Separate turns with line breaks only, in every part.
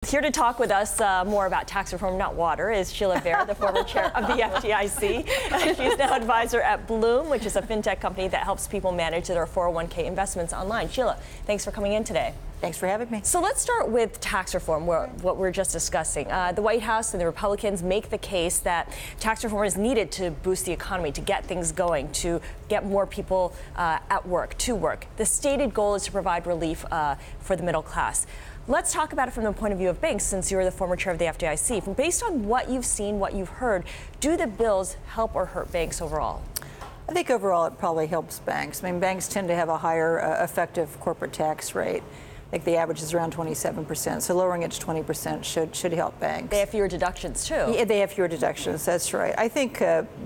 Here to talk with us more about tax reform, not water, is Sheila Bair, the former chair of the FDIC. She's now advisor at Bloom, which is a fintech company that helps people manage their 401k investments online. Sheila, thanks for coming in today.
Thanks for having me.
So let's start with tax reform, what we're just discussing. The White House and the Republicans make the case that tax reform is needed to boost the economy, to get things going, to get more people at work, to work. The stated goal is to provide relief for the middle class. Let's talk about it from the point of view of banks, since you're the former chair of the FDIC. Based on what you've seen, what you've heard, do the bills help or hurt banks overall?
I think overall it probably helps banks. I mean, banks tend to have a higher effective corporate tax rate. I think the average is around 27%, so lowering it to 20% should help banks.
They have fewer deductions, too.
Yeah, they have fewer deductions, that's right. I think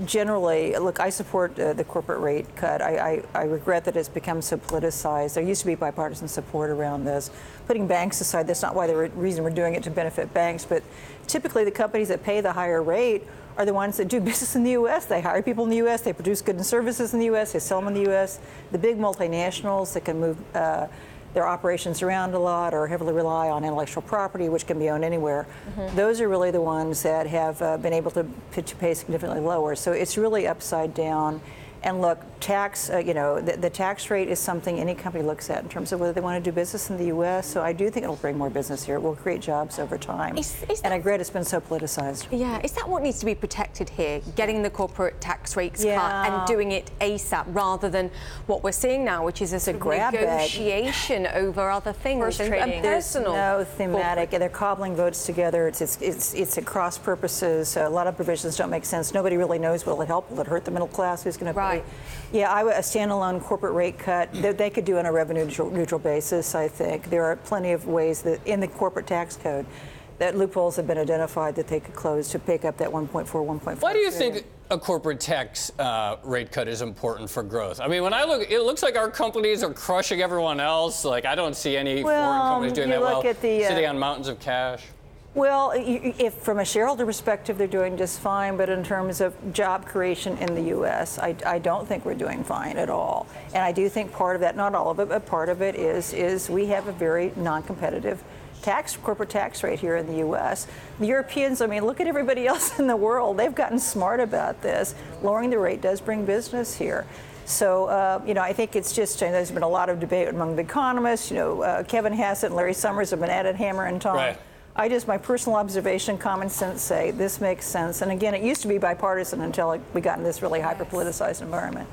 generally, look, I support the corporate rate cut. I regret that it's become so politicized. There used to be bipartisan support around this. Putting banks aside, that's not why the reason we're doing it to benefit banks, but typically the companies that pay the higher rate are the ones that do business in the U.S. They hire people in the U.S., they produce goods and services in the U.S., they sell them in the U.S. The big multinationals that can move their operations around a lot or heavily rely on intellectual property, which can be owned anywhere. Those are really the ones that have been able to pay significantly lower. So it's really upside down. And look, tax, the tax rate is something any company looks at in terms of whether they want to do business in the U.S. So I do think it'll bring more business here. It will create jobs over time. And I regret it's been so politicized.
Yeah, is that what needs to be protected here? Getting the corporate tax rates cut and doing it ASAP rather than what we're seeing now, which is a sort of negotiation over other things and personal.
There's no thematic. They're cobbling votes together. It's at cross purposes. A lot of provisions don't make sense. Nobody really knows will it help. Will it hurt the middle class? Who's going to pay? Yeah, a standalone corporate rate cut, they could do on a revenue neutral basis, I think. There are plenty of ways that in the corporate tax code that loopholes have been identified that they could close to pick up that 1.4.
Why do you think a corporate tax rate cut is important for growth? I mean, when I look, it looks like our companies are crushing everyone else. Like, I don't see any foreign companies doing that well, sitting on mountains of cash.
Well, if from a shareholder perspective, they're doing just fine. But in terms of job creation in the U.S., I don't think we're doing fine at all. And I do think part of that, not all of it, but part of it is we have a very non-competitive corporate tax rate here in the U.S. The Europeans, I mean, look at everybody else in the world. They've gotten smart about this. Lowering the rate does bring business here. So, I think it's just, there's been a lot of debate among the economists. Kevin Hassett and Larry Summers have been at it hammer and tong.
Right.
My personal observation, common sense say this makes sense. And again, it used to be bipartisan until we got in this really hyper-politicized environment.